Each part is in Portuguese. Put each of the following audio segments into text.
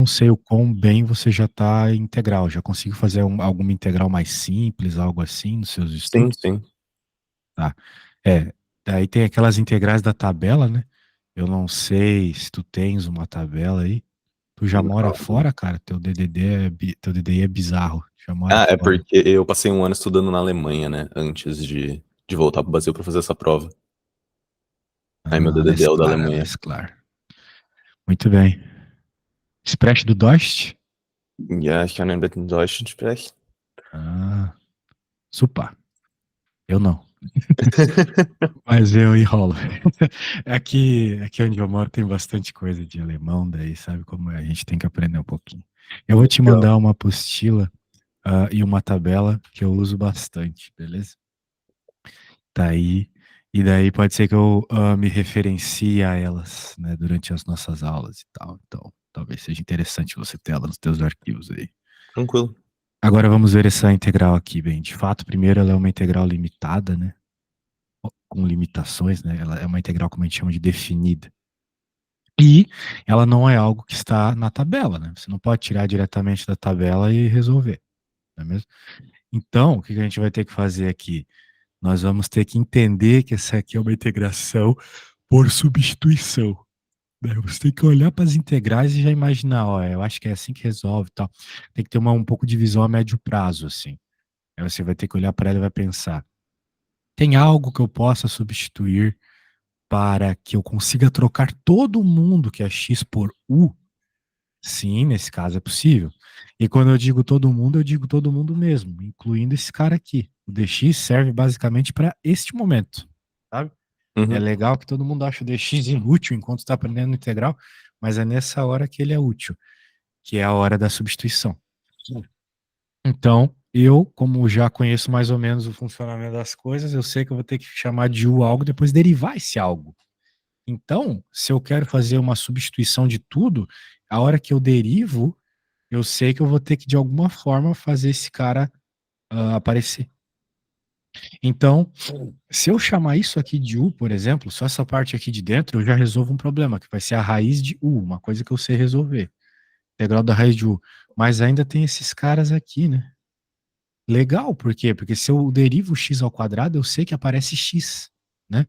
Não sei o quão bem você já está integral. Já consigo fazer alguma integral mais simples, algo assim, nos seus Sim, estudos? sim. Tá. É, daí tem aquelas integrais da tabela, né? Eu não sei se tu tens uma tabela aí. Tu já mora Não. fora, cara? Teu DDI é bizarro. Já mora Ah, é fora. porque eu passei um ano estudando na Alemanha, né? Antes de voltar pro Brasil pra fazer essa prova. Aí meu Ah, DDD alles é o da klar, Alemanha. alles klar. Muito bem. Spreche du Deutsch? Ja, ich kann ein bisschen Deutsch sprechen. Ah, super. Eu não. Mas eu enrolo. Aqui onde eu moro tem bastante coisa de alemão, daí sabe como é? A gente tem que aprender um pouquinho. Eu vou te Legal. mandar uma apostila, e uma tabela que eu uso bastante, beleza? Tá aí. E daí pode ser que eu me referencie a elas, né, durante as nossas aulas e tal. Então, talvez seja interessante você ter ela nos teus arquivos aí. Tranquilo. Agora vamos ver essa integral aqui, bem. De fato, primeiro ela é uma integral limitada, né? Com limitações, né? Ela é uma integral, como a gente chama de definida. E ela não é algo que está na tabela, né? Você não pode tirar diretamente da tabela e resolver, não é mesmo? Então, o que a gente vai ter que fazer aqui? Nós vamos ter que entender que essa aqui é uma integração por substituição, né? Você tem que olhar para as integrais e já imaginar, ó, eu acho que é assim que resolve e tal. Tem que ter um pouco de visão a médio prazo, assim. Aí você vai ter que olhar para ela e vai pensar, tem algo que eu possa substituir para que eu consiga trocar todo mundo que é x por u? Sim, nesse caso é possível. E quando eu digo todo mundo, eu digo todo mundo mesmo, incluindo esse cara aqui. O dx serve basicamente para este momento, sabe? É Uhum. legal que todo mundo acha o dx inútil enquanto está aprendendo integral, mas é nessa hora que ele é útil, que é a hora da substituição. Então, eu, como já conheço mais ou menos o funcionamento das coisas, eu sei que eu vou ter que chamar de u algo, depois derivar esse algo. Então, se eu quero fazer uma substituição de tudo, a hora que eu derivo, eu sei que eu vou ter que, de alguma forma, fazer esse cara aparecer. Então, se eu chamar isso aqui de U, por exemplo, só essa parte aqui de dentro, eu já resolvo um problema, que vai ser a raiz de U, uma coisa que eu sei resolver. Integral da raiz de U. Mas ainda tem esses caras aqui, né? Legal, por quê? Porque se eu derivo x ao quadrado, eu sei que aparece x, né?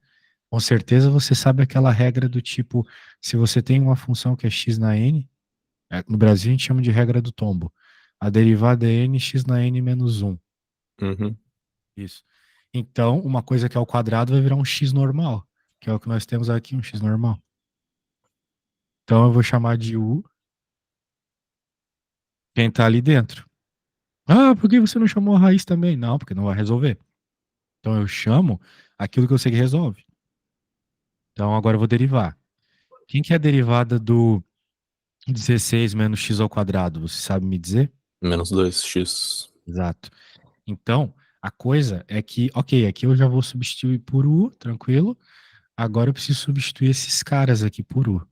Com certeza você sabe aquela regra do tipo, se você tem uma função que é x na n, no Brasil a gente chama de regra do tombo. A derivada é n, x na n menos 1. Uhum. Isso. Então, uma coisa que é ao quadrado vai virar um x normal, que é o que nós temos aqui, um x normal. Então eu vou chamar de u quem está ali dentro. Ah, por que você não chamou a raiz também? Não, porque não vai resolver. Então eu chamo aquilo que eu sei que resolve. Então agora eu vou derivar. Quem que é a derivada do 16 menos x ao quadrado? Você sabe me dizer? Menos 2x. Exato. Então, a coisa é que, ok, aqui eu já vou substituir por u, tranquilo. Agora eu preciso substituir esses caras aqui por u.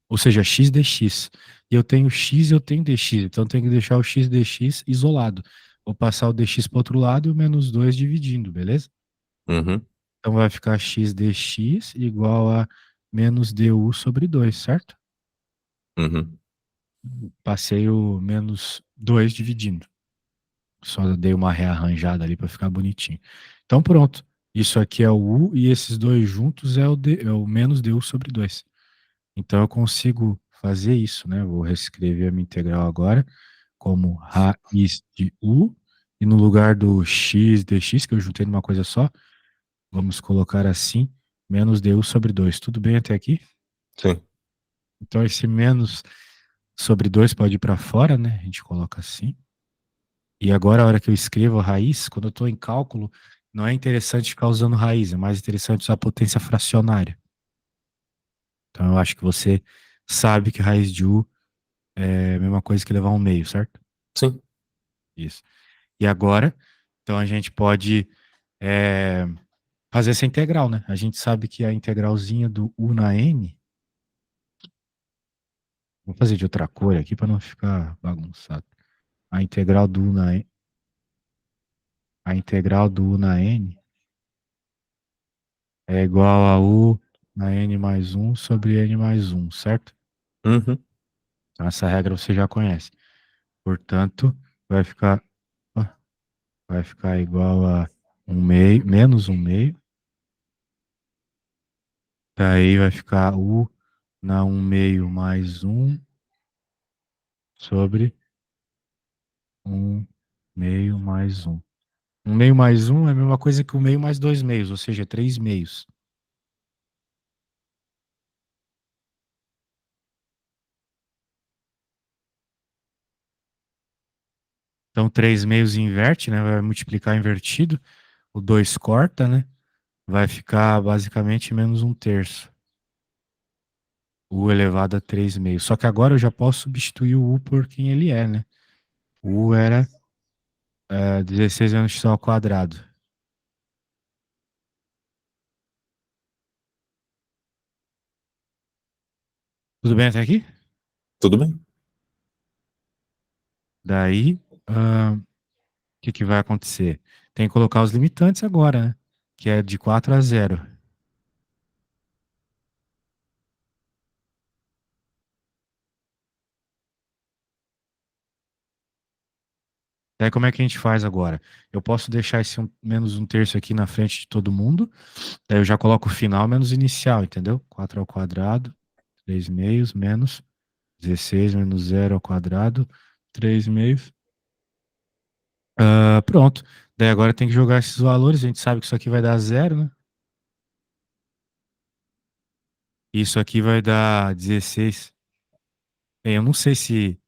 Ou seja, x dx. E eu tenho x e eu tenho dx. Então eu tenho que deixar o x dx isolado. Vou passar o dx para o outro lado e o menos 2 dividindo, beleza? Uhum. Então vai ficar x dx igual a menos du sobre 2, certo? Uhum. Passei o menos 2 dividindo. Só dei uma rearranjada ali para ficar bonitinho. Então pronto. Isso aqui é o u e esses dois juntos é o menos du sobre 2. Então eu consigo fazer isso, né? Vou reescrever a minha integral agora como raiz de u e no lugar do x dx, que eu juntei numa coisa só, vamos colocar assim, menos du sobre 2. Tudo bem até aqui? Sim. Então esse menos sobre 2 pode ir para fora, né? A gente coloca assim. E agora, a hora que eu escrevo a raiz, quando eu estou em cálculo, não é interessante ficar usando raiz, é mais interessante usar potência fracionária. Então eu acho que você sabe que raiz de u é a mesma coisa que levar um meio, certo? Sim. Isso. E agora, então a gente pode é, fazer essa integral, né? A gente sabe que a integralzinha do u na n, vou fazer de outra cor aqui para não ficar bagunçado. A integral do u na n, a integral do u na n é igual a u na n mais um sobre n mais um, certo? Uhum. Então, essa regra você já conhece. Portanto, vai ficar, ó, vai ficar igual a um meio, menos um meio. Daí vai ficar U na um meio mais um sobre um meio mais um. Um meio mais um é a mesma coisa que um meio mais dois meios, ou seja, três meios. Então, três meios inverte, né? Vai multiplicar invertido. O 2 corta, né? Vai ficar basicamente menos um terço. U elevado a 3 meios. Só que agora eu já posso substituir o U por quem ele é, né? O U era 16 menos x ao quadrado. Tudo bem até aqui? Tudo bem? Daí, o que vai acontecer? Tem que colocar os limitantes agora, né? Que é de 4 a zero. Daí como é que a gente faz agora? Eu posso deixar esse menos um terço aqui na frente de todo mundo. Daí eu já coloco o final menos o inicial, entendeu? 4 ao quadrado, 3 meios, menos 16 menos zero ao quadrado, 3 meios. Pronto. Daí agora tem que jogar esses valores. A gente sabe que isso aqui vai dar zero, né? Isso aqui vai dar 16. Bem, eu não sei se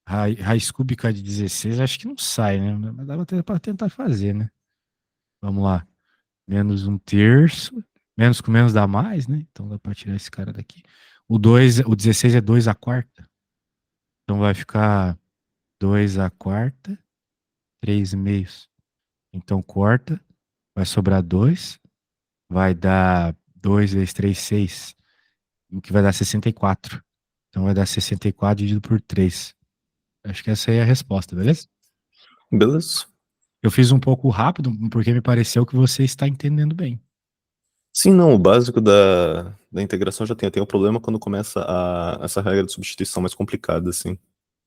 raiz cúbica de 16, acho que não sai, né? Mas dá pra tentar fazer, né? Vamos lá. Menos um terço. Menos com menos dá mais, né? Então dá pra tirar esse cara daqui. O 16 é 2 a quarta. Então vai ficar 2 a quarta, 3 meios. Então corta, vai sobrar 2. Vai dar 2 vezes 3 6. O que vai dar 64. Então vai dar 64 dividido por 3. Acho que essa aí é a resposta, beleza? Beleza. Eu fiz um pouco rápido, porque me pareceu que você está entendendo bem. Sim, não, o básico da integração já tem. Eu tenho um problema quando começa essa regra de substituição mais complicada, assim.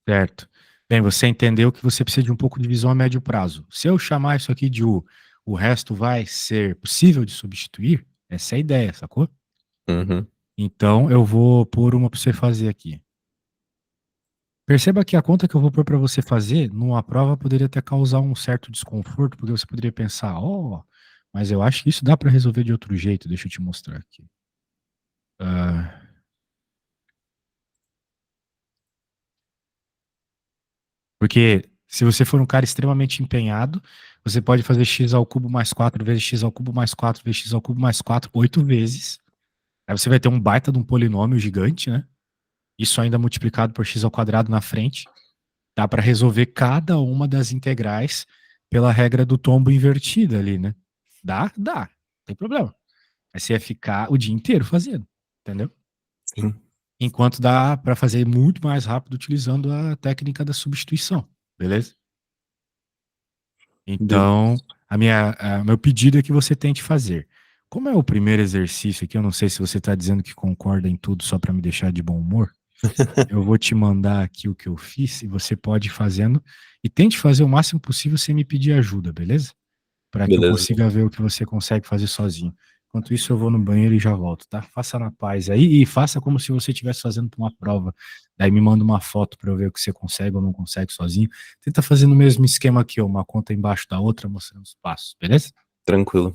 Certo. Bem, você entendeu que você precisa de um pouco de visão a médio prazo. Se eu chamar isso aqui de U, o resto vai ser possível de substituir? Essa é a ideia, sacou? Uhum. Então eu vou pôr uma para você fazer aqui. Perceba que a conta que eu vou pôr para você fazer numa prova poderia até causar um certo desconforto, porque você poderia pensar, mas eu acho que isso dá para resolver de outro jeito. Deixa eu te mostrar aqui. Ah, porque se você for um cara extremamente empenhado, você pode fazer x ao cubo mais 4 vezes x ao cubo mais 4 vezes x ao cubo mais 4 8 vezes. Aí você vai ter um baita de um polinômio gigante, né? Isso ainda multiplicado por x ao quadrado na frente. Dá para resolver cada uma das integrais pela regra do tombo invertida ali, né? Dá? Dá. Não tem problema. Aí você ia ficar o dia inteiro fazendo, entendeu? Sim. Enquanto dá para fazer muito mais rápido utilizando a técnica da substituição, beleza? Então, meu pedido é que você tente fazer. Como é o primeiro exercício aqui, eu não sei se você está dizendo que concorda em tudo só para me deixar de bom humor. Eu vou te mandar aqui o que eu fiz e você pode ir fazendo. E tente fazer o máximo possível sem me pedir ajuda, beleza? Para que eu Beleza. consiga ver o que você consegue fazer sozinho. Enquanto isso, eu vou no banheiro e já volto, tá? Faça na paz aí e faça como se você estivesse fazendo uma prova. Daí me manda uma foto para eu ver o que você consegue ou não consegue sozinho. Tenta fazer no mesmo esquema que eu, uma conta embaixo da outra, mostrando os passos, beleza? Tranquilo.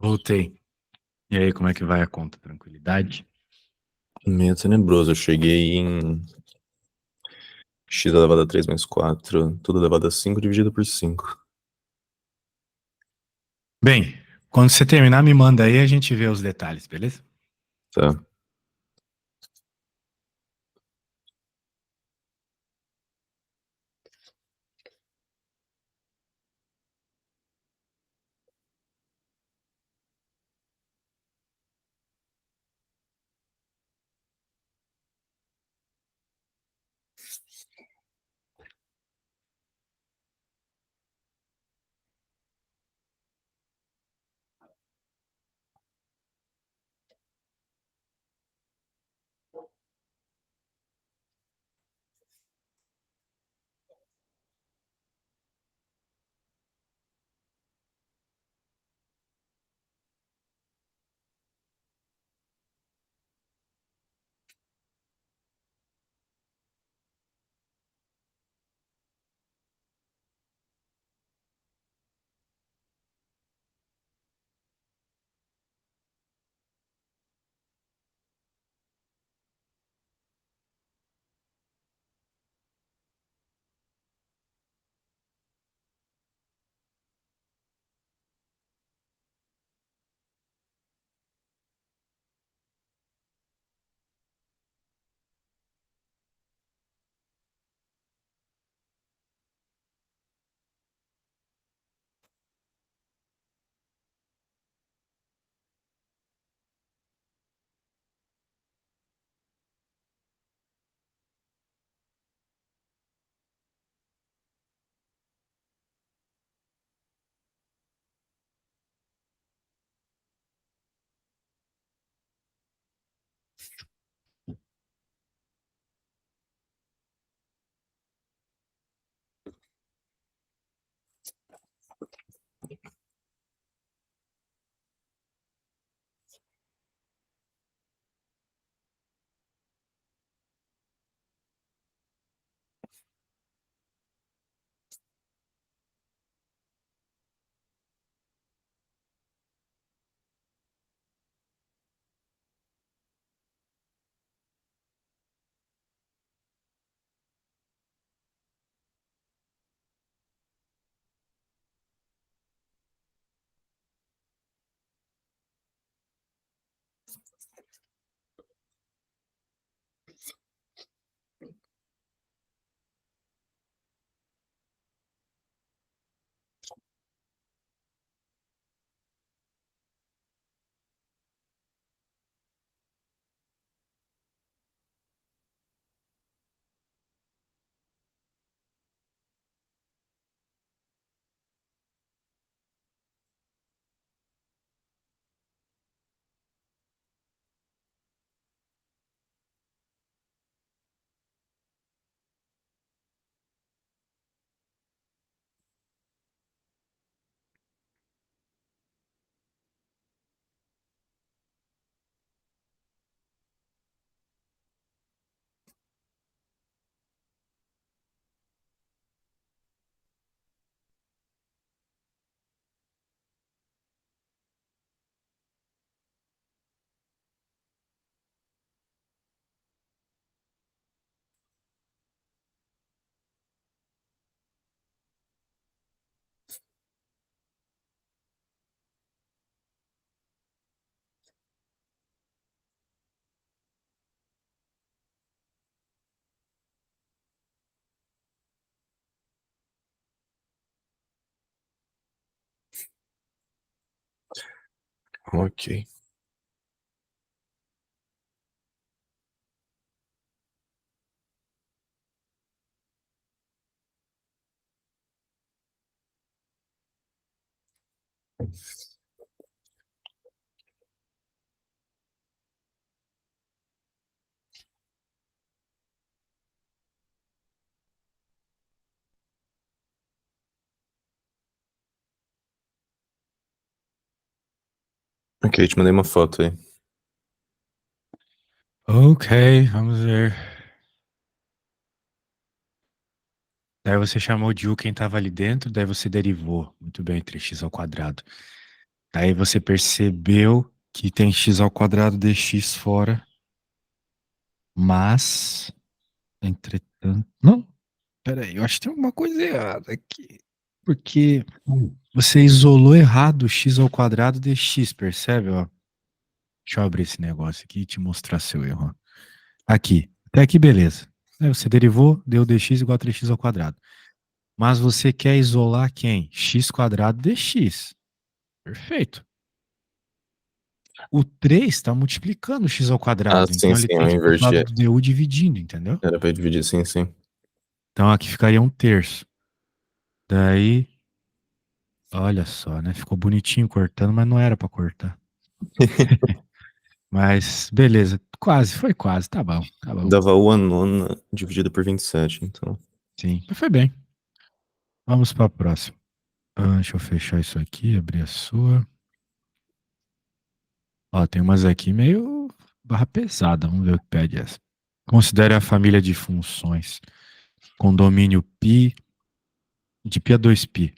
Voltei. E aí, como é que vai a conta? Tranquilidade? Meio tenebroso. Eu cheguei em x elevado a 3 mais 4, tudo elevado a 5 dividido por 5. Bem, quando você terminar, me manda aí e a gente vê os detalhes, beleza? Tá. Ok. Ok, te mandei uma foto aí. Ok, vamos ver. Daí você chamou de U quem estava ali dentro, daí você derivou. Muito bem, 3x ao quadrado. Aí você percebeu que tem x ao quadrado dx fora, mas, entretanto... Não, peraí, eu acho que tem alguma coisa errada aqui. Porque você isolou errado o x ao quadrado dx, percebe? Ó? Deixa eu abrir esse negócio aqui e te mostrar seu erro. Ó. Aqui, até aqui beleza. Aí você derivou, deu dx igual a 3x ao quadrado. Mas você quer isolar quem? X quadrado dx. Perfeito. O 3 está multiplicando o x ao Ah, quadrado, sim, então ele sim, eu tem que ir para o inverti. lado do du dividindo, entendeu? Era pra dividir, sim, sim. Então aqui ficaria um terço. Daí, olha só, né? Ficou bonitinho cortando, mas não era para cortar. Mas beleza, quase, foi quase, tá bom, tá bom. Dava 1/9 dividido por 27, então. Sim, mas foi bem. Vamos para a próxima. Deixa eu fechar isso aqui, abrir a sua. Ó, tem umas aqui meio barra pesada. Vamos ver o que pede essa. Considere a família de funções com domínio π, de π a 2π.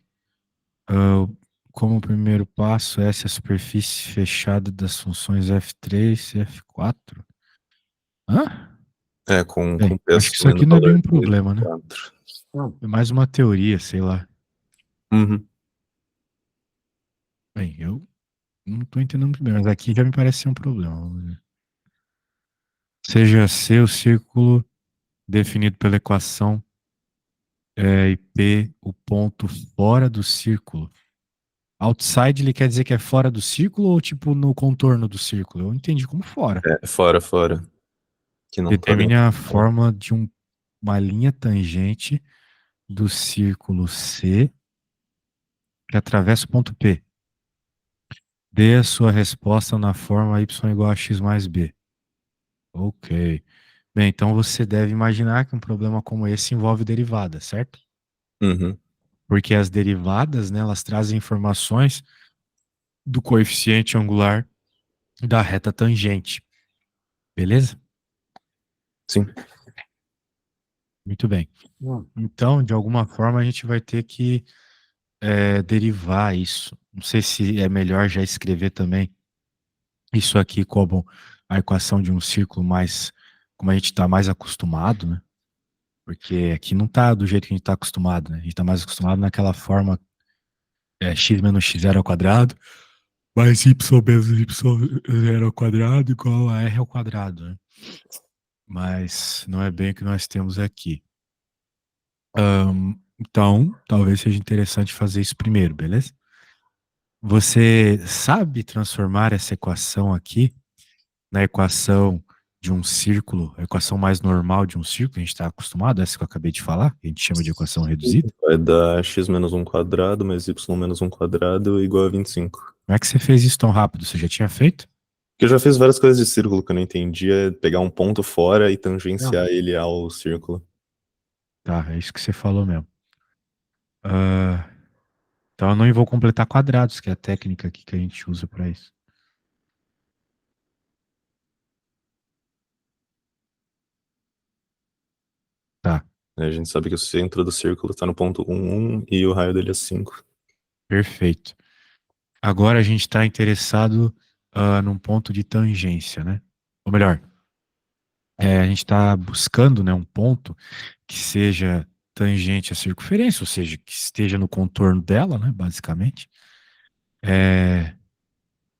Ah, como primeiro passo, essa é a superfície fechada das funções f3 e f4. Hã? É, com Bem, P acho que isso aqui assumindo o não é bem valor um de problema, né? 4. É mais uma teoria, sei lá. Uhum. Bem, eu não estou entendendo muito bem, mas aqui já me parece ser um problema. Vamos ver. Seja C o círculo definido pela equação e P o ponto fora do círculo. Outside ele quer dizer que é fora do círculo ou tipo no contorno do círculo? Eu entendi como fora. É, fora, fora. Que não tá Determine dentro. a forma de uma linha tangente do círculo C que atravessa o ponto P. Dê a sua resposta na forma y igual a x mais b. Ok. Bem, então você deve imaginar que um problema como esse envolve derivada, certo? Uhum. Porque as derivadas, né, elas trazem informações do coeficiente angular da reta tangente. Beleza? Sim. Muito bem. Então, de alguma forma, a gente vai ter que derivar isso. Não sei se é melhor já escrever também isso aqui como a equação de um círculo mais, como a gente está mais acostumado, né? Porque aqui não está do jeito que a gente está acostumado, né? A gente está mais acostumado naquela forma x menos x zero ao quadrado, mais y menos y zero ao quadrado igual a r ao quadrado, né? Mas não é bem o que nós temos aqui. Então, talvez seja interessante fazer isso primeiro, beleza? Você sabe transformar essa equação aqui na equação de um círculo, a equação mais normal de um círculo, que a gente está acostumado, essa que eu acabei de falar, que a gente chama de equação reduzida? Vai dar x menos 1 quadrado mais y menos 1 quadrado igual a 25. Como é que você fez isso tão rápido? Você já tinha feito? Porque eu já fiz várias coisas de círculo que eu não entendia, pegar um ponto fora e tangenciar ele ao círculo. Tá, é isso que você falou mesmo. Ah, então eu não vou completar quadrados, que é a técnica aqui que a gente usa para isso. Tá, A gente sabe que o centro do círculo está no ponto 1, 1 e o raio dele é 5. perfeito. Agora a gente está interessado num ponto de tangência, né? Ou melhor, a gente está buscando, né, um ponto que seja tangente à circunferência, ou seja, que esteja no contorno dela, né, basicamente,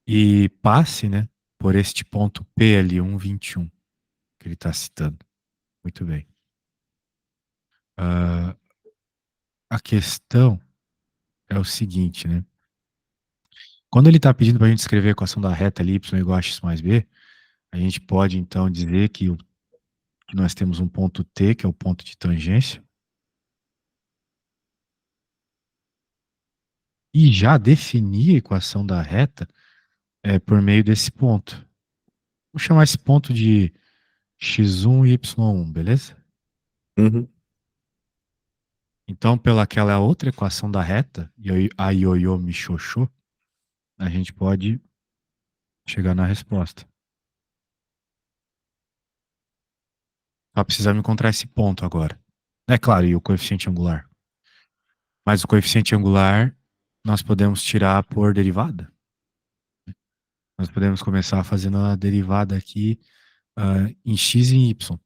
e passe, né, por este ponto P ali, 1,21, que ele está citando. Muito bem. Ah, a questão é o seguinte, né? Quando ele está pedindo para a gente escrever a equação da reta ali, y igual a x mais b, a gente pode então dizer que nós temos um ponto T, que é o ponto de tangência, e já definir a equação da reta por meio desse ponto. Vou chamar esse ponto de x1 e y1, beleza? Uhum. Então, pela aquela outra equação da reta, a ioiô michôchô, a gente pode chegar na resposta. Só precisamos encontrar esse ponto agora. É claro, e o coeficiente angular. Mas o coeficiente angular nós podemos tirar por derivada. Nós podemos começar fazendo a derivada aqui em x e em y.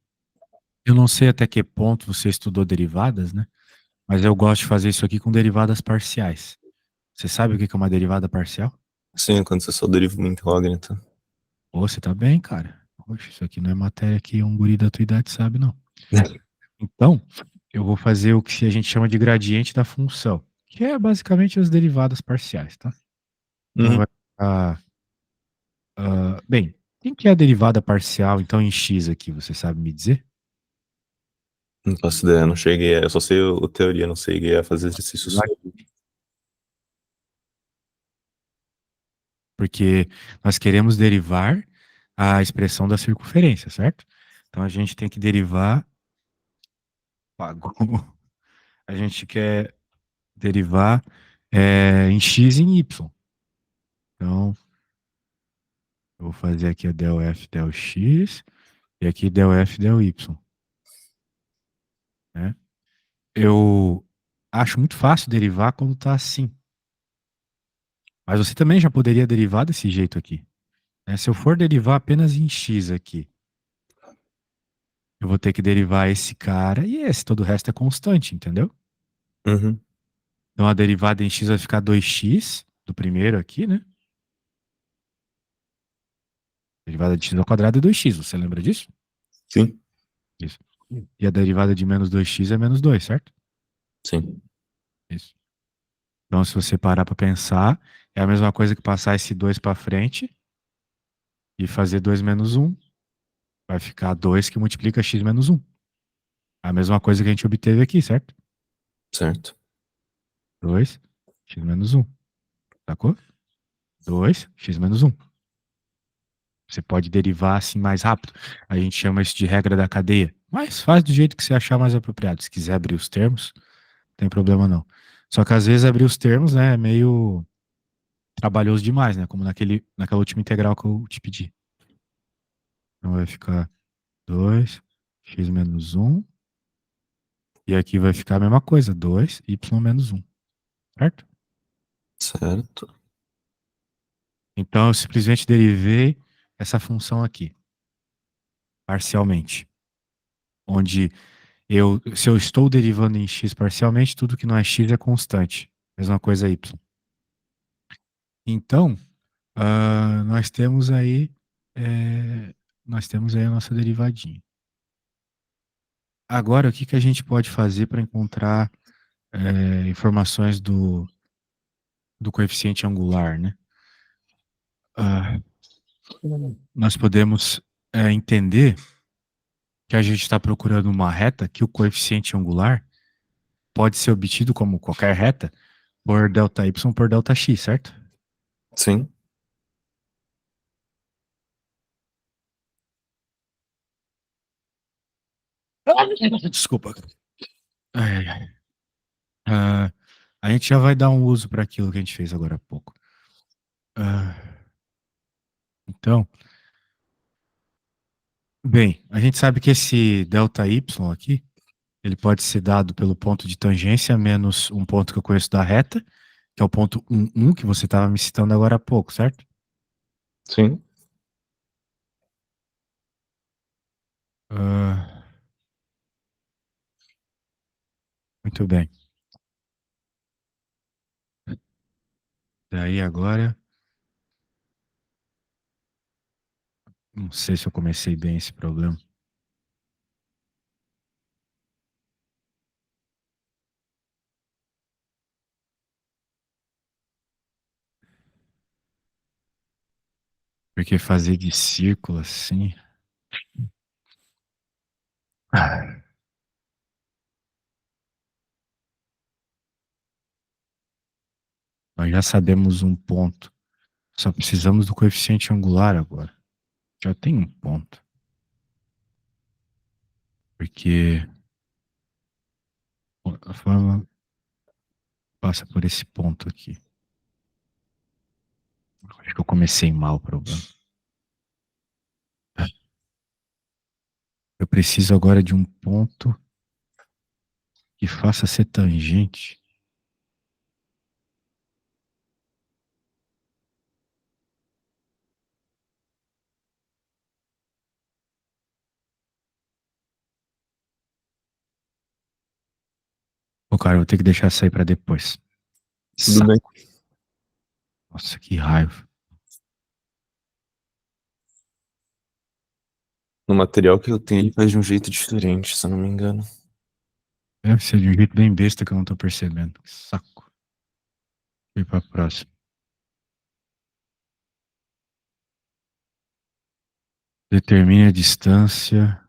Eu não sei até que ponto você estudou derivadas, né? Mas eu gosto de fazer isso aqui com derivadas parciais. Você sabe o que é uma derivada parcial? Sim, quando você só deriva uma incógnita. Pô, você tá bem, cara. Poxa, isso aqui não é matéria que um guri da tua idade sabe, não. Então, eu vou fazer o que a gente chama de gradiente da função, que é basicamente as derivadas parciais, tá? Então Uhum. vai ficar. Bem, quem que é a derivada parcial, então, em x aqui, você sabe me dizer? Não faço ideia, não cheguei a... Eu só sei o teoria, não cheguei a fazer exercício sobre. Porque nós queremos derivar a expressão da circunferência, certo? Então a gente tem que derivar. Pagou. A gente quer derivar em x e em y. Então, eu vou fazer aqui a del f del x e aqui del f del y, né? Eu acho muito fácil derivar quando está assim. Mas você também já poderia derivar desse jeito aqui, né? Se eu for derivar apenas em x aqui, eu vou ter que derivar esse cara e esse. Todo o resto é constante, entendeu? Uhum. Então a derivada em x vai ficar 2x do primeiro aqui, né? Derivada de x ao quadrado é 2x, você lembra disso? Sim, Isso. E a derivada de menos 2x é menos 2, certo? sim. Isso. Então, se você parar para pensar, é a mesma coisa que passar esse 2 para frente e fazer 2 menos um. Vai ficar 2 que multiplica x menos um. A mesma coisa que a gente obteve aqui, certo? Certo. 2 x menos um. Sacou? 2 x menos um. Você pode derivar assim mais rápido. A gente chama isso de regra da cadeia. Mas faz do jeito que você achar mais apropriado. Se quiser abrir os termos, não tem problema não. Só que às vezes abrir os termos, né, é meio trabalhoso demais, né? Como naquela última integral que eu te pedi. Então vai ficar 2 x menos um. E aqui vai ficar a mesma coisa, 2 y menos um. Certo? Certo. Então eu simplesmente derivei essa função aqui, parcialmente. Onde se eu estou derivando em x parcialmente, tudo que não é x é constante. Mesma coisa y. Então, nós temos aí a nossa derivadinha. Agora, o que que a gente pode fazer para encontrar informações do coeficiente angular, né? Ah, nós podemos entender que a gente está procurando uma reta que o coeficiente angular pode ser obtido como qualquer reta por delta y por delta x, certo? Sim. Desculpa. Ai, ai, ai. Ah, a gente já vai dar um uso para aquilo que a gente fez agora há pouco. Ah, então, bem, a gente sabe que esse delta y aqui, ele pode ser dado pelo ponto de tangência menos um ponto que eu conheço da reta, que é o ponto 1, que você estava me citando agora há pouco, certo? Sim. Ah, muito bem. Daí agora, não sei se eu comecei bem esse problema. Porque fazer de círculo assim. Ah, nós já sabemos um ponto. Só precisamos do coeficiente angular agora. Já tem um ponto. Porque a forma passa por esse ponto aqui. Acho que eu comecei mal o problema. Eu preciso agora de um ponto que faça ser tangente. Pô, cara, eu vou ter que deixar isso aí pra depois. Tudo bem. Saco. Nossa, que raiva. No material que eu tenho, ele faz de um jeito diferente, se eu não me engano. Deve ser de um jeito bem besta que eu não tô percebendo. Que saco. Vou ir pra próxima. Determine a distância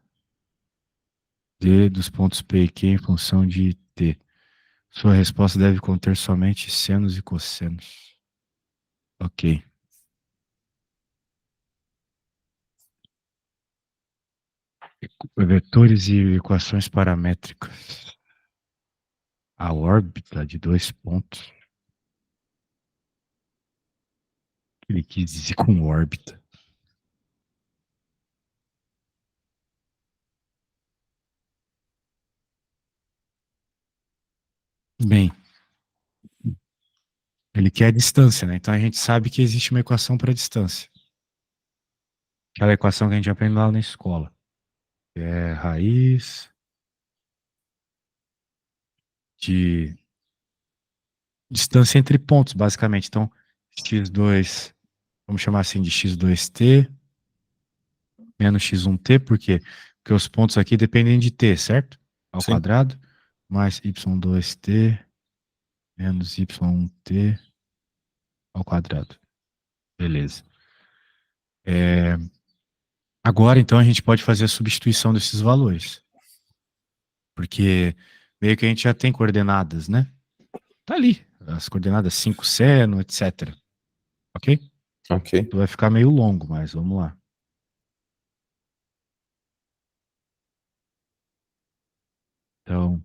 D dos pontos P e Q em função de T. Sua resposta deve conter somente senos e cossenos. Ok. Vetores e equações paramétricas. A órbita de dois pontos. Ele quis dizer com órbita. Bem, ele quer a distância, né? Então a gente sabe que existe uma equação para distância. Aquela equação que a gente aprende lá na escola. Que é raiz de distância entre pontos, basicamente. Então, x2, vamos chamar assim de x2t menos x1t, por quê? Porque os pontos aqui dependem de t, certo? Ao Sim. quadrado, mais y2t menos y1t ao quadrado. Beleza. Agora, então, a gente pode fazer a substituição desses valores. Porque meio que a gente já tem coordenadas, né? Tá ali, as coordenadas 5 seno, etc. Ok? Ok. Então vai ficar meio longo, mas vamos lá. Então,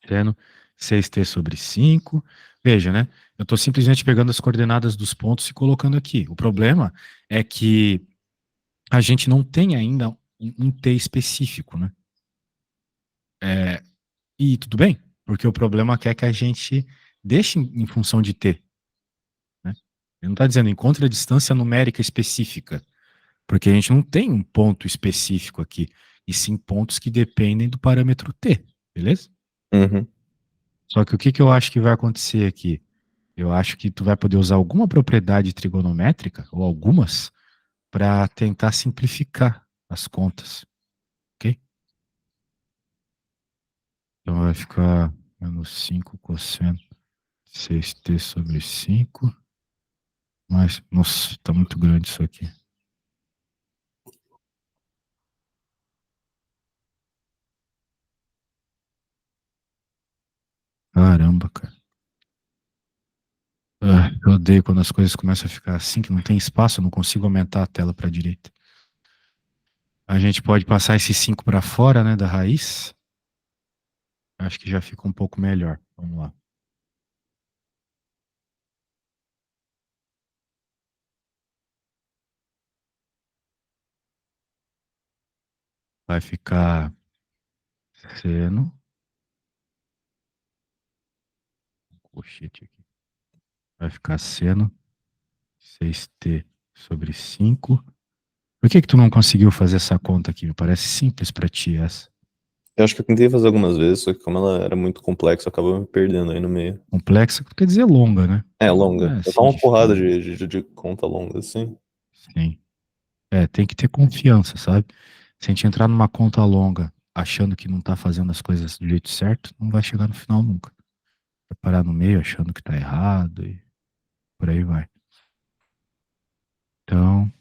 seno 6t sobre 5. Veja, né? Eu estou simplesmente pegando as coordenadas dos pontos e colocando aqui. O problema é que a gente não tem ainda um t específico, né? E tudo bem, porque o problema é que a gente deixe em função de t, né? Ele não está dizendo encontre a distância numérica específica, porque a gente não tem um ponto específico aqui, e sim pontos que dependem do parâmetro t, beleza? Uhum. Só que o que eu acho que vai acontecer aqui? Eu acho que tu vai poder usar alguma propriedade trigonométrica, ou algumas, para tentar simplificar as contas, ok? Então vai ficar menos 5 cosseno 6t sobre 5, mas, nossa, tá muito grande isso aqui. Caramba, cara. Ah, eu odeio quando as coisas começam a ficar assim, que não tem espaço, eu não consigo aumentar a tela para a direita. A gente pode passar esse 5 para fora, né, da raiz. Acho que já fica um pouco melhor. Vamos lá. Vai ficar seno. Cochete aqui. Vai ficar seno 6t sobre 5. Por que tu não conseguiu fazer essa conta aqui? Me parece simples para ti essa. Eu acho que eu tentei fazer algumas vezes, só que como ela era muito complexa, eu acabava me perdendo aí no meio. Complexa quer dizer longa, né? É, Não longa. é Eu tava assim uma porrada difícil. de conta longa, assim. Sim. É, tem que ter confiança, sabe? Se a gente entrar numa conta longa achando que não tá fazendo as coisas do jeito certo, não vai chegar no final nunca. Vai parar no meio achando que tá errado e por aí vai. Então,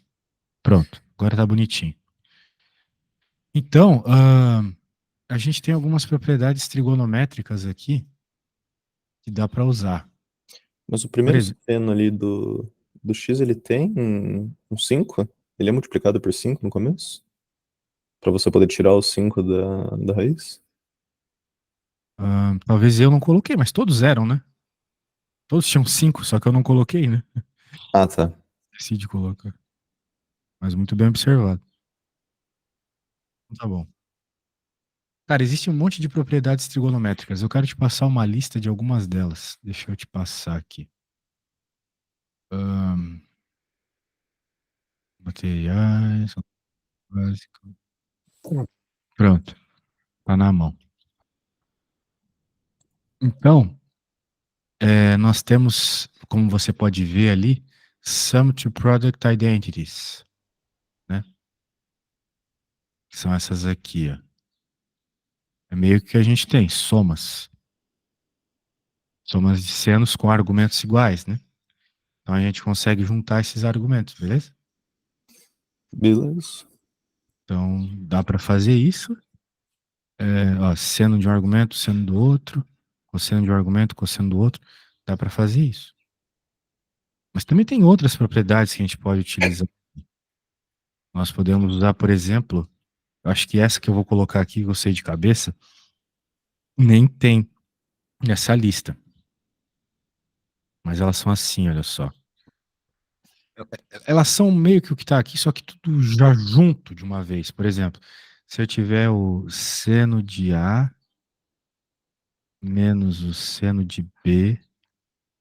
pronto. Agora tá bonitinho. Então, a gente tem algumas propriedades trigonométricas aqui que dá para usar. Mas o Por primeiro exemplo, seno ali do X, ele tem um 5? Ele é multiplicado por 5 no começo? Pra você poder tirar o 5 da raiz? talvez eu não coloquei, mas todos eram, né? Todos tinham 5, só que eu não coloquei, né? Ah, tá. Decidi colocar. Mas muito bem observado. Tá bom. Cara, existe um monte de propriedades trigonométricas. Eu quero te passar uma lista de algumas delas. Deixa eu te passar aqui. Ahn, materiais, básico. Pronto. Tá na mão. Então, nós temos, como você pode ver ali, Sum to Product Identities, né? Que são essas aqui, ó. É meio que a gente tem somas. Somas de senos com argumentos iguais, né? Então a gente consegue juntar esses argumentos, beleza? Beleza. Então dá para fazer isso. Ó, seno de um argumento, seno do outro, cosseno de um argumento, cosseno do outro. Dá para fazer isso. Mas também tem outras propriedades que a gente pode utilizar. Nós podemos usar, por exemplo, eu acho que essa que eu vou colocar aqui, que eu sei de cabeça, nem tem nessa lista. Mas elas são assim, olha só. Elas são meio que o que está aqui, só que tudo já junto de uma vez. Por exemplo, se eu tiver o seno de A menos o seno de B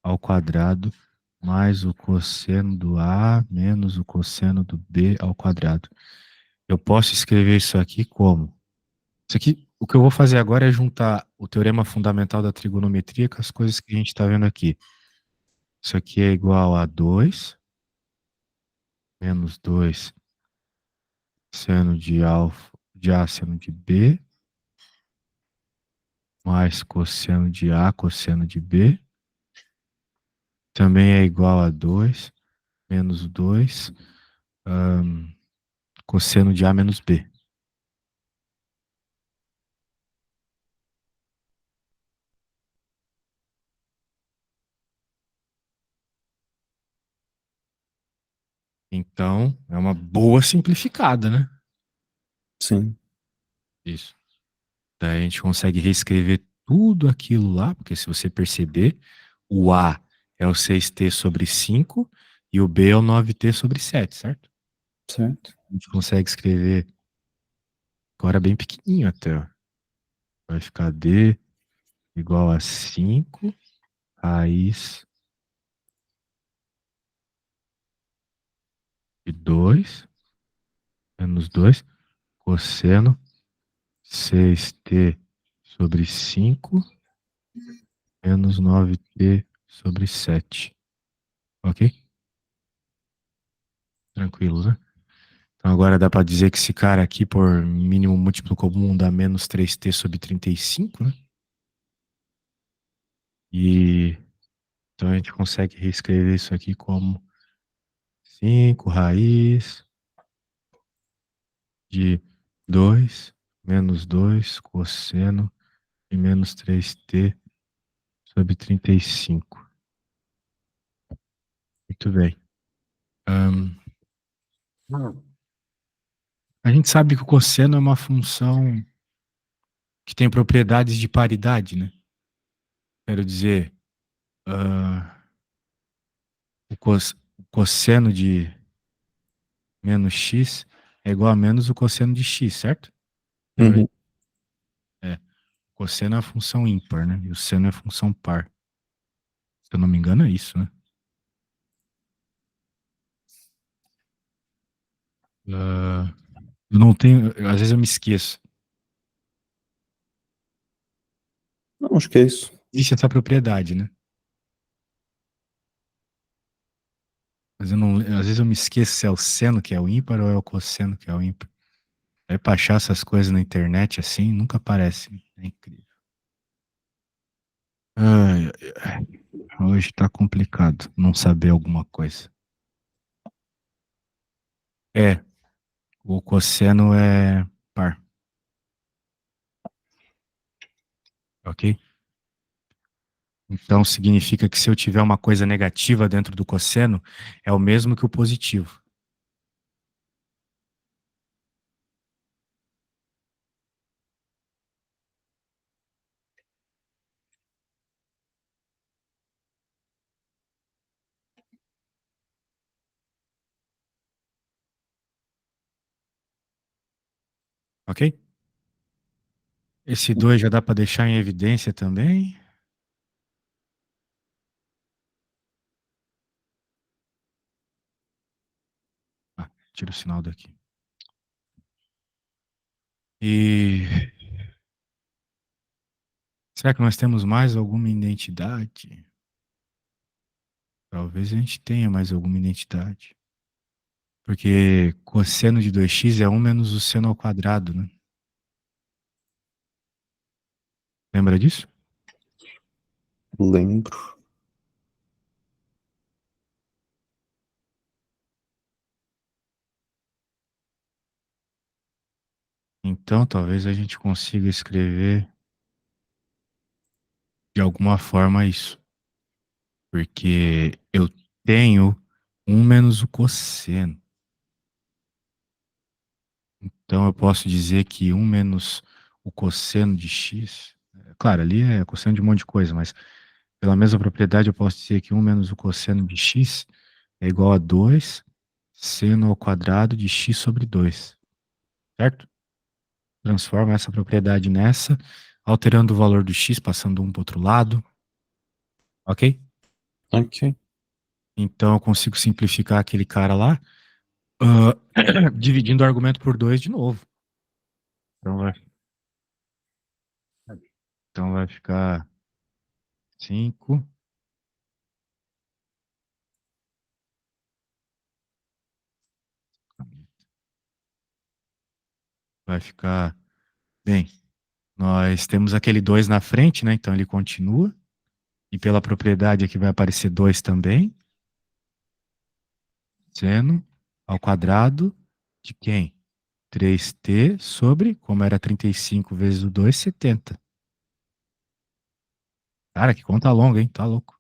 ao quadrado mais o cosseno do A menos o cosseno do B ao quadrado. Eu posso escrever isso aqui como? Isso aqui, o que eu vou fazer agora é juntar o teorema fundamental da trigonometria com as coisas que a gente está vendo aqui. Isso aqui é igual a 2 menos 2 seno de alfa de A seno de B mais cosseno de A cosseno de B também é igual a 2 menos 2 cosseno de A menos B. Então, é uma boa simplificada, né? Sim. Isso. Daí a gente consegue reescrever tudo aquilo lá, porque se você perceber, o A é o 6t sobre 5 e o B é o 9t sobre 7, certo? Certo. A gente consegue escrever agora bem pequenininho até, ó. Vai ficar D igual a 5 raiz de 2 menos 2 cosseno 6t sobre 5 menos 9t sobre 7. Ok? Tranquilo, né? Então agora dá para dizer que esse cara aqui, por mínimo múltiplo comum, dá menos 3t sobre 35, né? E então a gente consegue reescrever isso aqui como 5 raiz de 2 menos 2 cosseno de menos 3t sobre 35. Muito bem. Ahn, a gente sabe que o cosseno é uma função que tem propriedades de paridade, né? Quero dizer, ah, o cosseno de menos x é igual a menos o cosseno de x, certo? Lembra aí? Uhum. É. O cosseno é a função ímpar, né? E o seno é a função par. Se eu não me engano, é isso, né? Ah, eu não tenho. Às vezes eu me esqueço. Não, acho que é isso. Existe essa propriedade, né? Mas eu não, às vezes eu me esqueço se é o seno que é o ímpar ou é o cosseno que é o ímpar. Aí pra achar essas coisas na internet assim, nunca aparece. É incrível. Ai, hoje tá complicado não saber alguma coisa. É, o cosseno é par, ok? Então significa que se eu tiver uma coisa negativa dentro do cosseno, é o mesmo que o positivo, ok? Esse 2 já dá para deixar em evidência também. Ah, tira o sinal daqui. E Será que nós temos mais alguma identidade? Talvez a gente tenha mais alguma identidade. Porque cosseno de 2x é 1 menos o seno ao quadrado, né? Lembra disso? Lembro. Então talvez a gente consiga escrever de alguma forma isso. Porque eu tenho 1 menos o cosseno. Então eu posso dizer que 1 menos o cosseno de x. Claro, ali é cosseno de um monte de coisa, mas pela mesma propriedade eu posso dizer que 1 menos o cosseno de x é igual a 2 seno ao quadrado de x sobre 2. Certo? Transforma essa propriedade nessa, alterando o valor do x, passando um para o outro lado. Ok? Ok. Então eu consigo simplificar aquele cara lá, dividindo o argumento por 2 de novo. Então vai ficar 5. Vai ficar. Bem, nós temos aquele 2 na frente, né? Então ele continua. E pela propriedade aqui vai aparecer 2 também. Seno ao quadrado de quem? 3t sobre, como era 35 vezes o 2, 70. Cara, que conta longa, hein? Tá louco.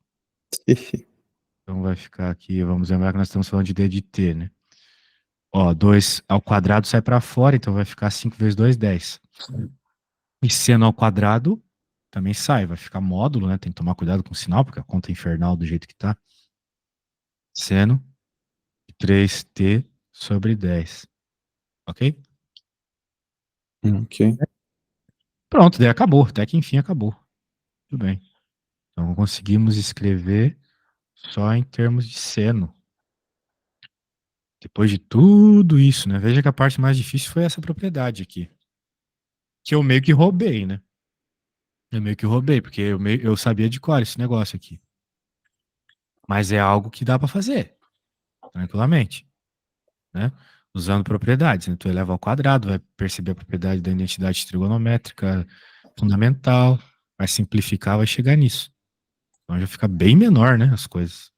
Então vai ficar aqui, vamos lembrar que nós estamos falando de d de t, né? Ó, 2 ao quadrado sai para fora, então vai ficar 5 vezes 2, 10. E seno ao quadrado também sai, vai ficar módulo, né? Tem que tomar cuidado com o sinal, porque a conta é infernal do jeito que tá. Seno de 3t sobre 10. Ok? Ok. Pronto, daí acabou. Até que enfim acabou. Tudo bem. Então conseguimos escrever só em termos de seno. Depois de tudo isso, né? Veja que a parte mais difícil foi essa propriedade aqui. Que eu meio que roubei, né? Eu meio que roubei, porque eu sabia de cor esse negócio aqui. Mas é algo que dá para fazer, tranquilamente, né? Usando propriedades. Né? Tu eleva ao quadrado, vai perceber a propriedade da identidade trigonométrica fundamental, vai simplificar, vai chegar nisso. Então já fica bem menor, né, as coisas.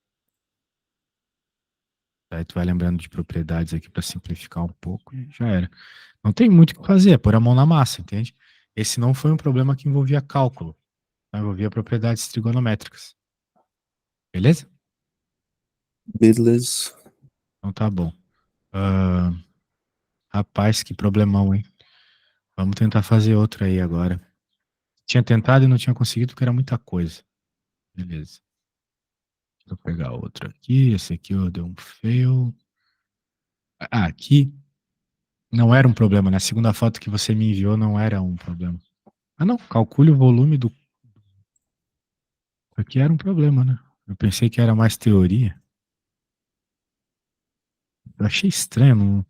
Aí tu vai lembrando de propriedades aqui para simplificar um pouco e já era. Não tem muito o que fazer, é pôr a mão na massa, entende? Esse não foi um problema que envolvia cálculo, envolvia propriedades trigonométricas. Beleza? Beleza. Então tá bom. Ah, rapaz, que problemão, hein? Vamos tentar fazer outro aí agora. Tinha tentado e não tinha conseguido porque era muita coisa. Beleza. Deixa eu pegar outro aqui. Esse aqui eu dei um fail. Ah, aqui não era um problema, né? A segunda foto que você me enviou não era um problema. Ah, não. Calcule o volume do. Aqui era um problema, né? Eu pensei que era mais teoria. Eu achei estranho.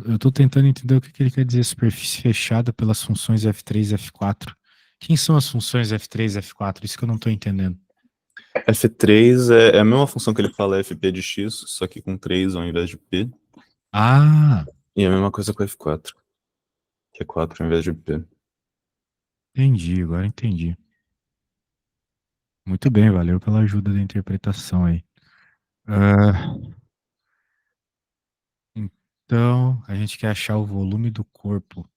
Eu tô tentando entender o que que ele quer dizer superfície fechada pelas funções F3 e F4. Quem são as funções F3 e F4? Isso que eu não tô entendendo. F3 é a mesma função que ele fala fp de x, só que com 3 ao invés de p. Ah, E a mesma coisa com F4, que é 4 ao invés de p. entendi. Agora entendi. Muito bem, valeu pela ajuda da interpretação aí. Ah, então, a gente quer achar o volume do corpo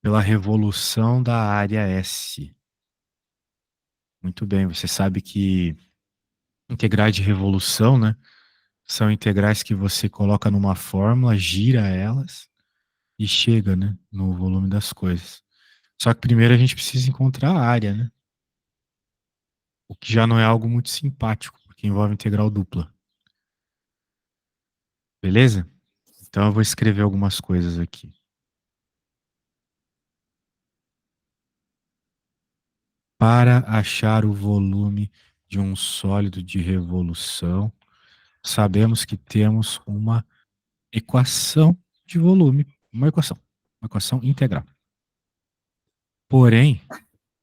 pela revolução da área S. Muito bem, você sabe que integrais de revolução, né, são integrais que você coloca numa fórmula, gira elas e chega, né, no volume das coisas. Só que primeiro a gente precisa encontrar a área, né? O que já não é algo muito simpático, porque envolve integral dupla. Beleza? Então eu vou escrever algumas coisas aqui. Para achar o volume de um sólido de revolução, sabemos que temos uma equação de volume, uma equação integral. Porém,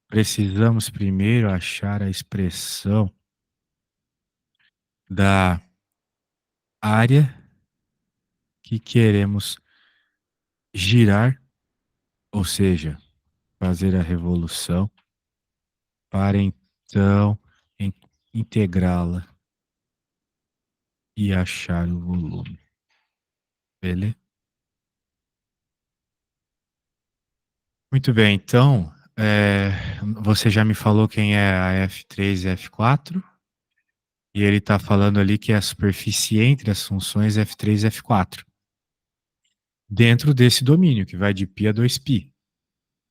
precisamos primeiro achar a expressão da área que queremos girar, ou seja, fazer a revolução, para então integrá-la e achar o volume. Beleza? Muito bem, então, você já me falou quem é a F3 e F4, e ele está falando ali que é a superfície entre as funções F3 e F4, dentro desse domínio, que vai de π a 2π.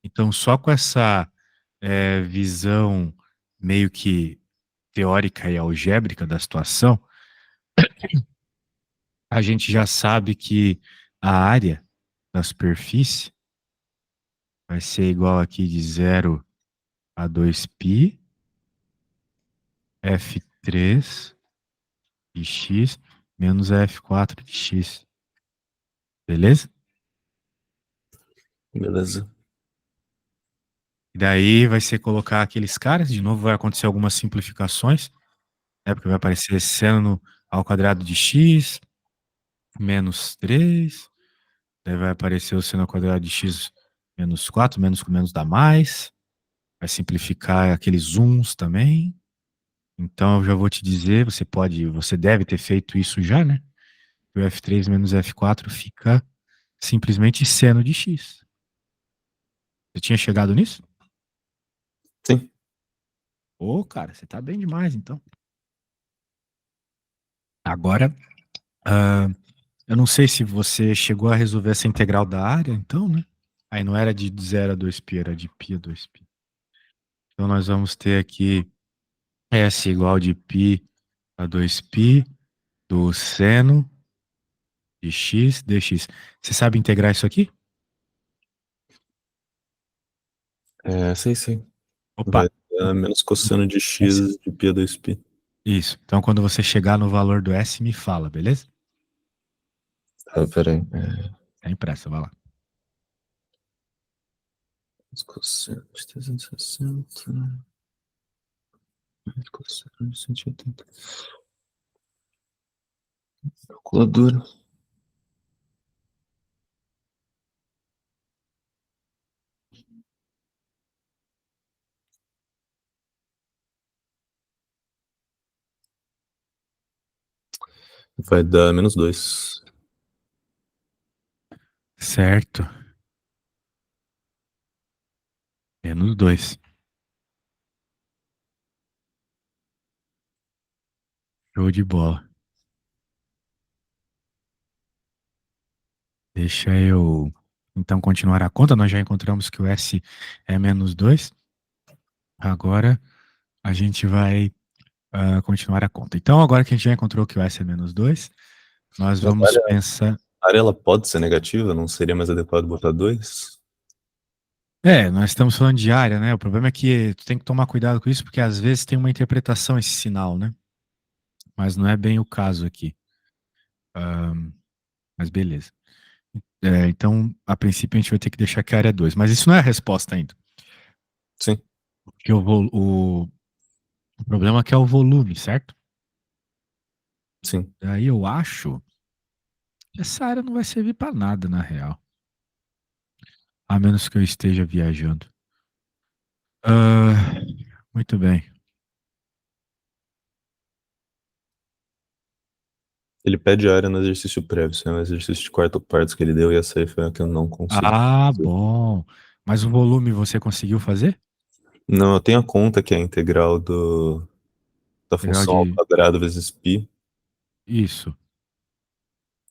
Então, só com essa visão meio que teórica e algébrica da situação, a gente já sabe que a área da superfície vai ser igual aqui de 0 a 2π, F3 de x menos a F4 de x. Beleza? Beleza. E daí vai ser colocar aqueles caras, de novo vai acontecer algumas simplificações, né, porque vai aparecer seno ao quadrado de x menos 3, daí vai aparecer o seno ao quadrado de x menos 4, menos com menos dá mais, vai simplificar aqueles uns também. Então eu já vou te dizer, você deve ter feito isso já, né? O F3 menos F4 fica simplesmente seno de x. Você tinha chegado nisso? Sim. Ô, cara, você tá bem demais, então. Agora, eu não sei se você chegou a resolver essa integral da área, então, né? Aí não era de 0 a 2π, era de π a 2π. Então nós vamos ter aqui S igual de π a 2π do seno de x dx. Você sabe integrar isso aqui? Sei. Opa, Vai dar menos cosseno de x de π a 2π. isso. Então quando você chegar no valor do S, me fala, beleza? Tá, peraí. Sem pressa, vai lá. Cosseno de 360. Cosseno de 180. Calculadora. Vai dar menos 2. Certo. Menos 2. Show de bola. Deixa eu então continuar a conta. Nós já encontramos que o S é menos 2. Agora a gente vai continuar a conta. Então, agora que a gente já encontrou que o S é menos 2, nós Mas vamos pensar. a área ela pode ser negativa? Não seria mais adequado botar 2? Nós estamos falando de área, né? O problema é que tu tem que tomar cuidado com isso, porque às vezes tem uma interpretação esse sinal, né? Mas não é bem o caso aqui. Mas beleza. Então, a princípio, a gente vai ter que deixar que a área é 2. Mas isso não é a resposta ainda. Sim. Porque o problema é que é o volume, certo? Sim. Daí eu acho que essa área não vai servir para nada, na real. A menos que eu esteja viajando. Ah, muito bem. Ele pede a área no exercício prévio. Isso é um exercício de quarto partes que ele deu e essa aí foi a que eu não consegui Ah, fazer. bom. Mas o volume você conseguiu fazer? Não, eu tenho a conta que é a integral da Integral função ao de. quadrado vezes π. Isso.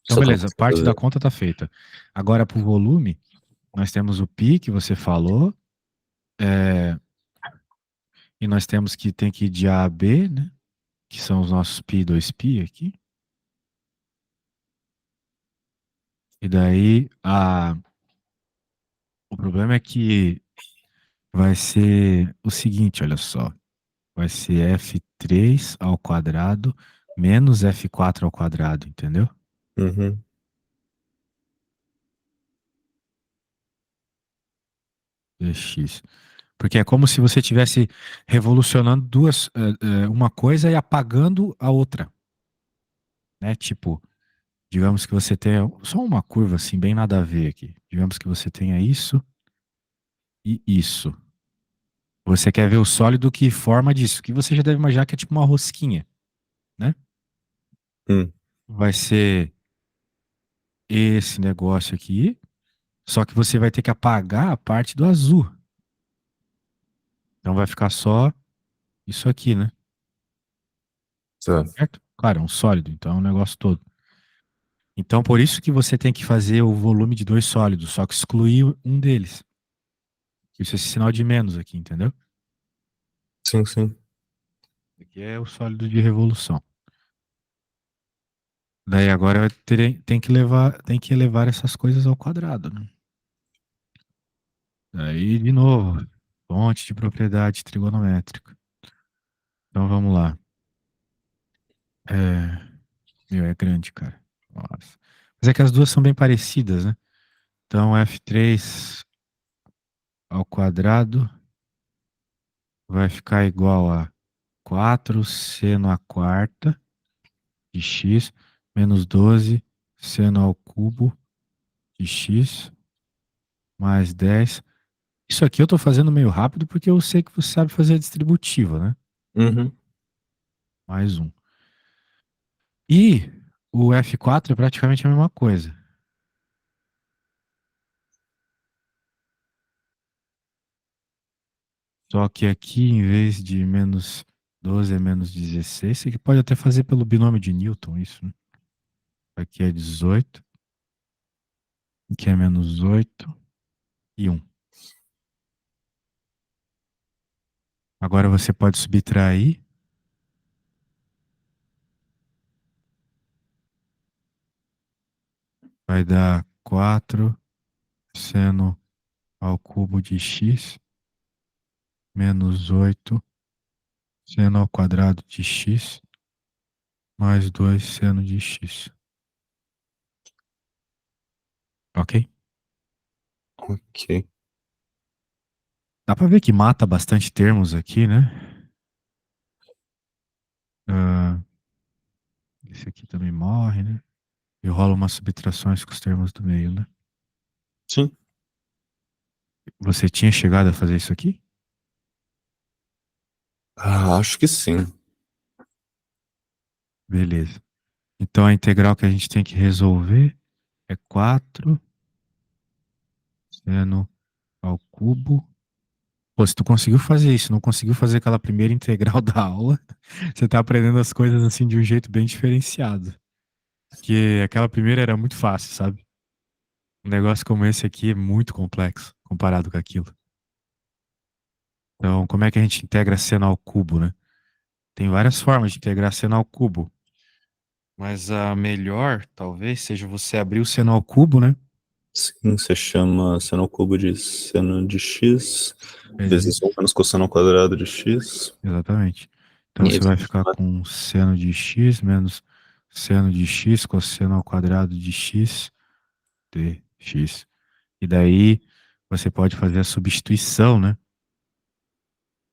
Então, Só que eu não beleza. consigo Parte da fazer. conta está feita. Agora, para o volume, nós temos o π que você falou. E nós temos que tem que ir de A a B, né? Que são os nossos π e 2π aqui. E daí, o problema é que vai ser o seguinte, olha só. Vai ser F3 ao quadrado menos F4 ao quadrado, entendeu? Uhum. Dx. Porque é como se você estivesse revolucionando uma coisa e apagando a outra, né? Tipo, digamos que você tenha só uma curva assim, bem nada a ver aqui. Digamos que você tenha isso e isso. Você quer ver o sólido que forma disso, que você já deve imaginar que é tipo uma rosquinha, né? Hum, Vai ser esse negócio aqui, só que você vai ter que apagar a parte do azul. Então vai ficar só isso aqui, né? tá. Certo? Claro, é um sólido, então é um negócio todo. Então por isso que você tem que fazer o volume de dois sólidos, só que excluir um deles. Isso é esse sinal de menos aqui, entendeu? Sim, sim. Aqui é o sólido de revolução. Daí agora tem que elevar essas coisas ao quadrado, né? Aí, de novo, fonte de propriedade trigonométrica. Então vamos lá. É, meu, é grande, cara. Nossa. Mas é que as duas são bem parecidas, né? Então f3 ao quadrado vai ficar igual a 4 seno à quarta de x menos 12 seno ao cubo de x mais 10. Isso aqui eu tô fazendo meio rápido porque eu sei que você sabe fazer a distributiva, né? Uhum. Mais um. E o F4 é praticamente a mesma coisa. Só que aqui, em vez de menos 12 é menos 16. Você pode até fazer pelo binômio de Newton, isso, né? Aqui é 18. Aqui é menos 8 e 1. Agora você pode subtrair. Vai dar 4 seno ao cubo de x menos 8 seno ao quadrado de x mais 2 seno de x. Ok? Ok. Dá pra ver que mata bastante termos aqui, né? Ah, esse aqui também morre, né? E rola umas subtrações com os termos do meio, né? Sim. Você tinha chegado a fazer isso aqui? Ah, acho que sim. Beleza. Então a integral que a gente tem que resolver é 4 seno ao cubo. Pô, se tu conseguiu fazer isso, não conseguiu fazer aquela primeira integral da aula, você tá aprendendo as coisas assim de um jeito bem diferenciado. Porque aquela primeira era muito fácil, sabe? Um negócio como esse aqui é muito complexo comparado com aquilo. Então, como é que a gente integra seno ao cubo, né? Tem várias formas de integrar seno ao cubo. Mas a melhor, talvez, seja você abrir o seno ao cubo, né? Sim, você chama seno ao cubo de seno de x vezes 1 Vezes. menos cosseno ao quadrado de x. Exatamente. Então E aí você você vai ficar com seno de x menos seno de x cosseno ao quadrado de x dx. E daí você pode fazer a substituição, né?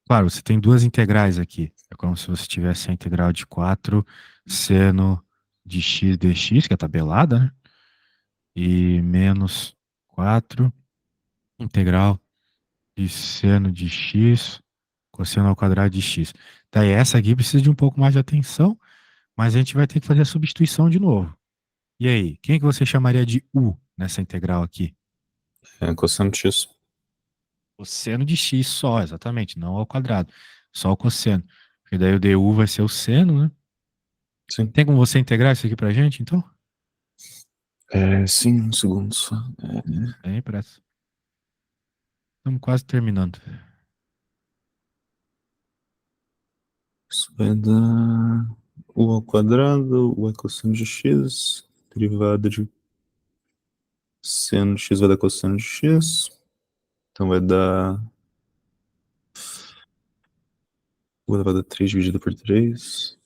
Claro, você tem duas integrais aqui. É como se você tivesse a integral de 4 seno de x dx, que é tabelada, né? E menos 4 integral de seno de x cosseno ao quadrado de x. Daí essa aqui precisa de um pouco mais de atenção, mas a gente vai ter que fazer a substituição de novo. E aí, quem que você chamaria de u nessa integral aqui? é cosseno de x. Cosseno de x só, exatamente, não ao quadrado, só o cosseno. Porque daí o du vai ser o seno, né? Sim. Tem como você integrar isso aqui pra gente, então? É, sim, um segundo só. Tem pressa. Estamos quase terminando. Isso vai dar u ao quadrado, u é cosseno de x, derivada de seno de x vai dar cosseno de x. Então vai dar u elevado a 3 dividido por 3.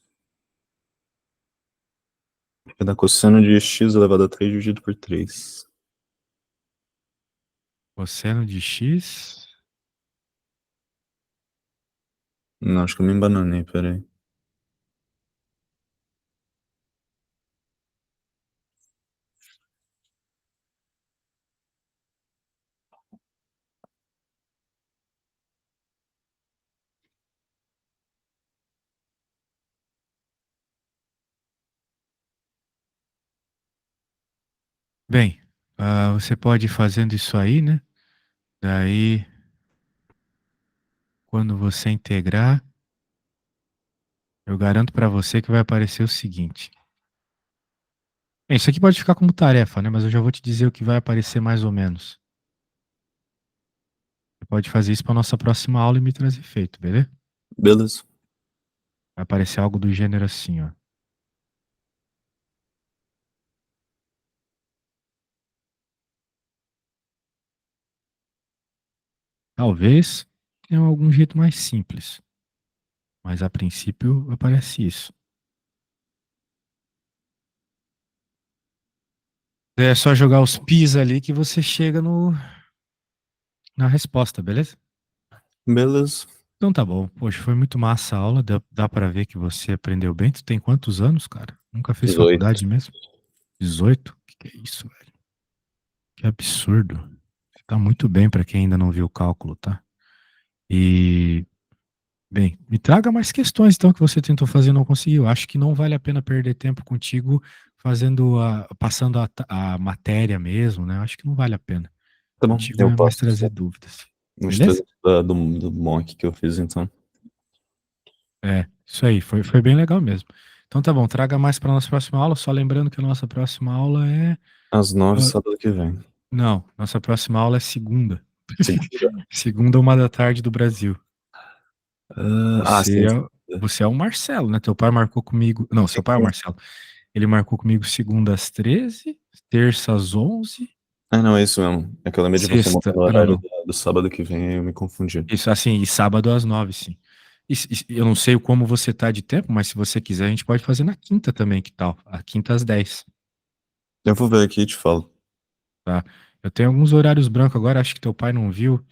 Vai dar cosseno de x elevado a 3 dividido por 3. Cosseno de x Não, acho que eu me embananei, peraí. Bem, você pode ir fazendo isso aí, né? Daí, quando você integrar, eu garanto pra você que vai aparecer o seguinte. Bem, isso aqui pode ficar como tarefa, né? Mas eu já vou te dizer o que vai aparecer mais ou menos. Você pode fazer isso para nossa próxima aula e me trazer feito, beleza? Beleza. Vai aparecer algo do gênero assim, ó. Talvez tenha algum jeito mais simples, mas a princípio aparece isso. É só jogar os pis ali que você chega no, na resposta, beleza? Beleza. Então tá bom. Poxa, foi muito massa a aula. Dá pra ver que você aprendeu bem. Tu tem quantos anos, cara? Nunca fez 18. faculdade mesmo? 18? Que é isso, velho? Que absurdo. Você tá muito bem pra quem ainda não viu o cálculo, tá? E, bem, me traga mais questões então que você tentou fazer e não conseguiu. Acho que não vale a pena perder tempo contigo passando a matéria mesmo, né? Acho que não vale a pena. Tá bom, Contigo eu é mais passo trazer dúvidas. os Beleza? textos do mock que eu fiz, então. É, isso aí, foi bem legal mesmo. Então tá bom, traga mais para nossa próxima aula. Só lembrando que a nossa próxima aula é. Às 9, ah, sábado que vem. não, nossa próxima aula é segunda. Segunda. Segunda, 1 da tarde do Brasil. Você Sim. é, você é o Marcelo, né? Teu pai marcou comigo. Não, seu pai é o Marcelo. Ele marcou comigo segunda às 13, terça às 11, Não, é isso mesmo. É que eu lembrei de você mandar sexta. no Ah, não, horário não. do sábado que vem e eu me confundi. Isso assim, e sábado às 9, sim. Eu não sei como você tá de tempo, mas se você quiser, a gente pode fazer na quinta também, que tal? A quinta às 10. Eu vou ver aqui e te falo. Tá? Eu tenho alguns horários brancos agora, acho que teu pai não viu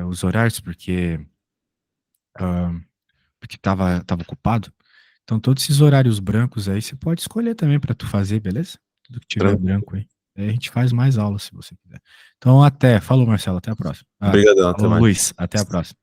os horários ah, porque tava ocupado. Então todos esses horários brancos aí você pode escolher também para tu fazer, beleza? Tudo que tiver Tranquilo. branco aí. Aí a gente faz mais aulas se você quiser. Então até, falou Marcelo, até a próxima. Obrigadão, até Falou mais. Luiz, até a próxima.